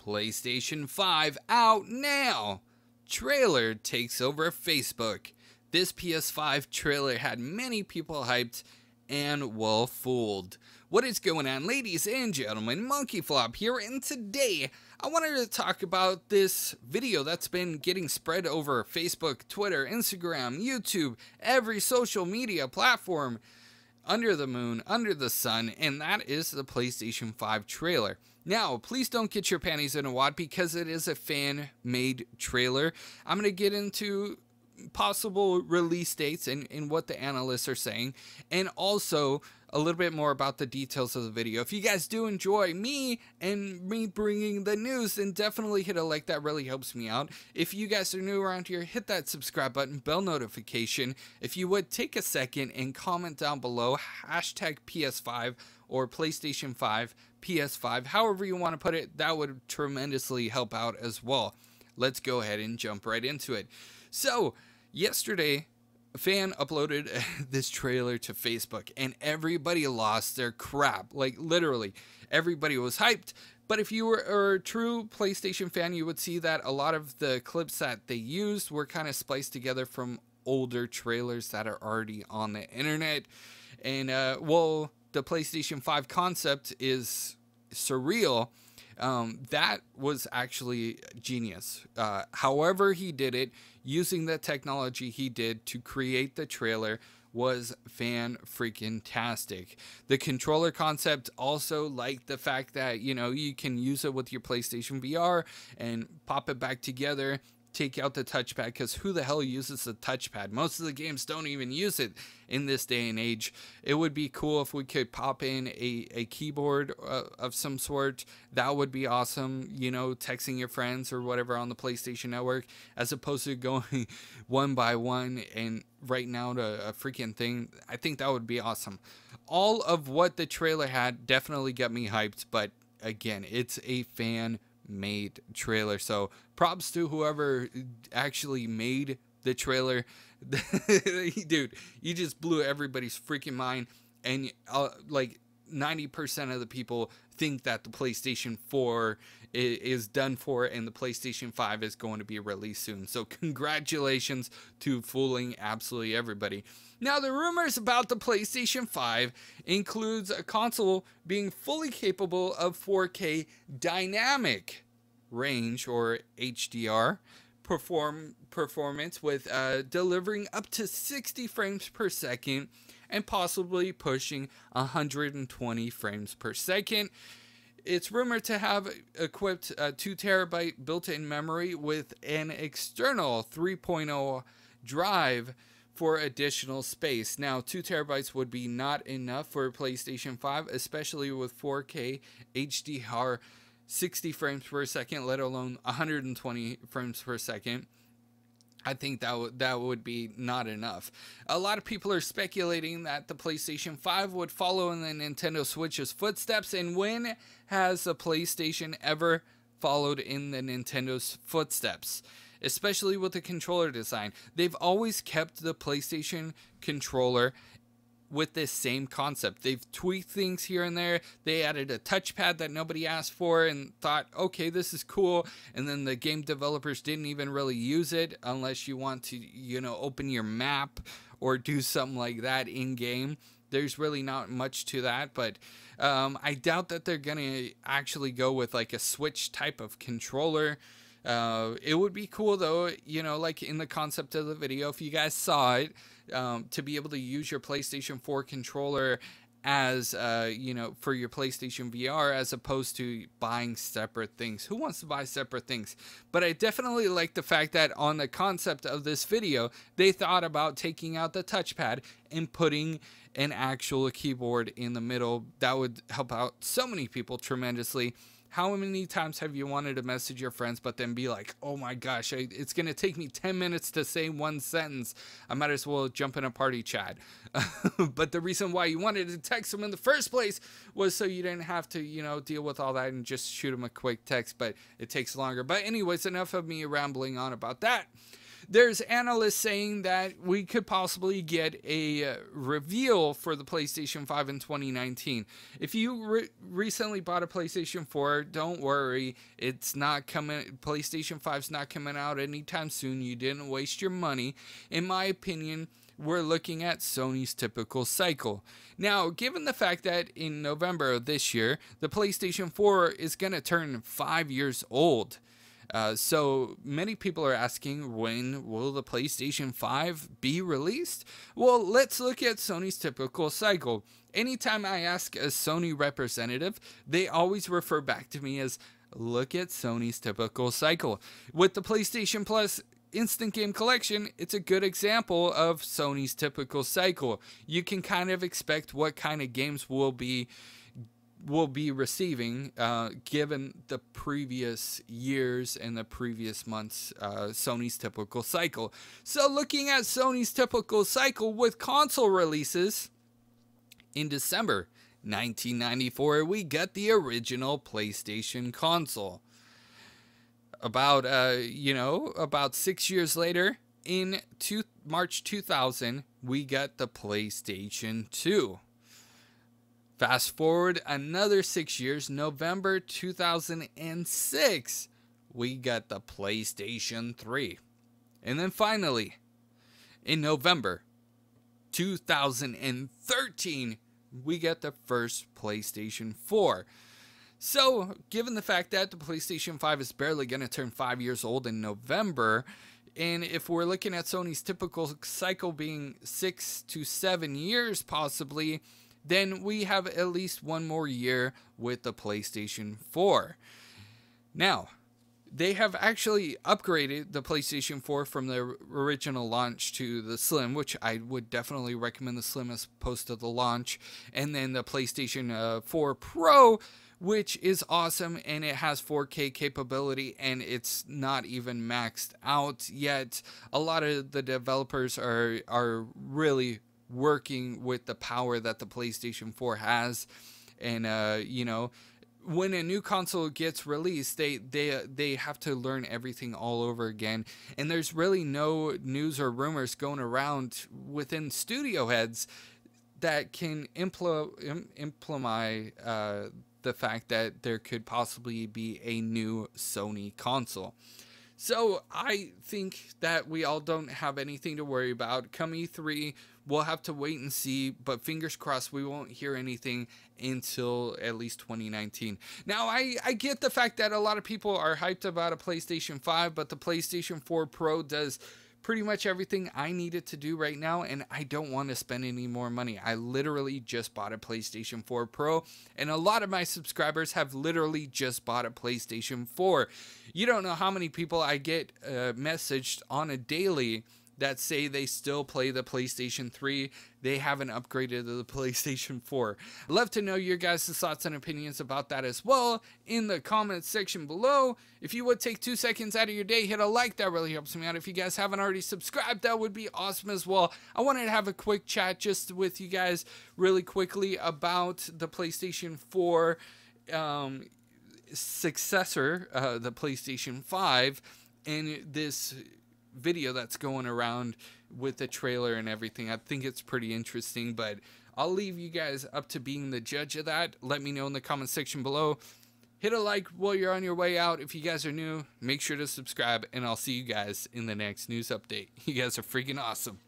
PlayStation 5 out now. Trailer takes over Facebook. This PS5 trailer had many people hyped and well fooled. What is going on, ladies and gentlemen? MonkeyFlop here, and today I wanted to talk about this video that's been getting spread over Facebook, Twitter, Instagram, YouTube, every social media platform under the moon, under the sun, and that is the PlayStation 5 trailer. Now, please don't get your panties in a wad because it is a fan-made trailer. I'm going to get into possible release dates and what the analysts are saying, and also a little bit more about the details of the video. If you guys do enjoy me and me bringing the news, then definitely hit a like. That really helps me out. If you guys are new around here, hit that subscribe button, bell notification. If you would, take a second and comment down below hashtag PS5 or PlayStation 5 PS5, however you want to put it. That would tremendously help out as well. Let's go ahead and jump right into it. So yesterday, a fan uploaded this trailer to Facebook and everybody lost their crap. Like, literally, everybody was hyped. But if you were a true PlayStation fan, you would see that a lot of the clips that they used were kind of spliced together from older trailers that are already on the internet. And, well, the PlayStation 5 concept is surreal. That was actually genius. However he did it, using the technology he did to create the trailer, was fan-freaking-tastic. The controller concept also, like the fact that, you know, you can use it with your PlayStation VR and pop it back together, take out the touchpad, because who the hell uses the touchpad? Most of the games don't even use it in this day and age. It would be cool if we could pop in a keyboard of some sort. That would be awesome, you know, texting your friends or whatever on the PlayStation Network, as opposed to going one by one and writing out a freaking thing. I think that would be awesome. All of what the trailer had definitely got me hyped, but again, it's a fan-made trailer, so props to whoever actually made the trailer. Dude, you just blew everybody's freaking mind, and like 90% of the people think that the PlayStation 4 is done for and the PlayStation 5 is going to be released soon. So congratulations to fooling absolutely everybody. Now, the rumors about the PlayStation 5 includes a console being fully capable of 4K dynamic range, or HDR, performance, with delivering up to 60 frames per second and possibly pushing 120 frames per second. It's rumored to have equipped 2 terabyte built-in memory with an external 3.0 drive for additional space. Now, 2 terabytes would be not enough for PlayStation 5, especially with 4K HDR 60 frames per second, let alone 120 frames per second. I think that would be not enough. A lot of people are speculating that the PlayStation 5 would follow in the Nintendo Switch's footsteps, and when has the PlayStation ever followed in the Nintendo's footsteps? Especially with the controller design. They've always kept the PlayStation controller with this same concept. They've tweaked things here and there. They added a touchpad that nobody asked for and thought, okay, this is cool. And then the game developers didn't even really use it unless you want to, you know, open your map or do something like that in game. There's really not much to that, but I doubt that they're gonna actually go with like a Switch type of controller. It would be cool though, you know, like in the concept of the video, if you guys saw it, to be able to use your PlayStation 4 controller as, you know, for your PlayStation VR, as opposed to buying separate things. Who wants to buy separate things? But I definitely like the fact that on the concept of this video, they thought about taking out the touchpad and putting an actual keyboard in the middle. That would help out so many people tremendously. How many times have you wanted to message your friends but then be like, oh my gosh, it's going to take me 10 minutes to say one sentence. I might as well jump in a party chat. But the reason why you wanted to text them in the first place was so you didn't have to, you know, deal with all that and just shoot them a quick text, but it takes longer. But anyways, enough of me rambling on about that. There's analysts saying that we could possibly get a reveal for the PlayStation 5 in 2019. If you recently bought a PlayStation 4, don't worry. It's not coming. PlayStation 5's not coming out anytime soon. You didn't waste your money. In my opinion, we're looking at Sony's typical cycle. Now, given the fact that in November of this year, the PlayStation 4 is going to turn 5 years old. So many people are asking, when will the PlayStation 5 be released? Well, let's look at Sony's typical cycle. Anytime I ask a Sony representative, they always refer back to me as, look at Sony's typical cycle. With the PlayStation Plus Instant Game Collection, it's a good example of Sony's typical cycle. You can kind of expect what kind of games we'll be receiving given the previous years and the previous months Sony's typical cycle. So looking at Sony's typical cycle with console releases, in December 1994 we got the original PlayStation console. About about 6 years later, in March 2000, we got the PlayStation 2. Fast forward another 6 years, November 2006, we got the PlayStation 3. And then finally, in November 2013, we got the first PlayStation 4. So, given the fact that the PlayStation 5 is barely going to turn 5 years old in November, and if we're looking at Sony's typical cycle being 6 to 7 years possibly, then we have at least one more year with the PlayStation 4. Now, they have actually upgraded the PlayStation 4 from the original launch to the Slim, which I would definitely recommend the Slim as opposed to the launch, and then the PlayStation 4 Pro, which is awesome, and it has 4K capability, and it's not even maxed out yet. A lot of the developers are really working with the power that the PlayStation 4 has, and when a new console gets released, they have to learn everything all over again, and there's really no news or rumors going around within studio heads that can implement the fact that there could possibly be a new Sony console. So I think that we all don't have anything to worry about. Come E3, we'll have to wait and see, but fingers crossed we won't hear anything until at least 2019. Now, I get the fact that a lot of people are hyped about a PlayStation 5, but the PlayStation 4 Pro does pretty much everything I need it to do right now, and I don't want to spend any more money. I literally just bought a PlayStation 4 Pro, and a lot of my subscribers have literally just bought a PlayStation 4. You don't know how many people I get messaged on a daily that say they still play the PlayStation 3. They haven't upgraded to the PlayStation 4. I'd love to know your guys' thoughts and opinions about that as well in the comments section below. If you would take 2 seconds out of your day, hit a like. That really helps me out. If you guys haven't already subscribed, that would be awesome as well. I wanted to have a quick chat just with you guys really quickly about the PlayStation 4 successor, the PlayStation 5, and this video that's going around with the trailer and everything. I think it's pretty interesting, but I'll leave you guys up to being the judge of that. Let me know in the comment section below. Hit a like while you're on your way out. If you guys are new, make sure to subscribe, and I'll see you guys in the next news update. You guys are freaking awesome.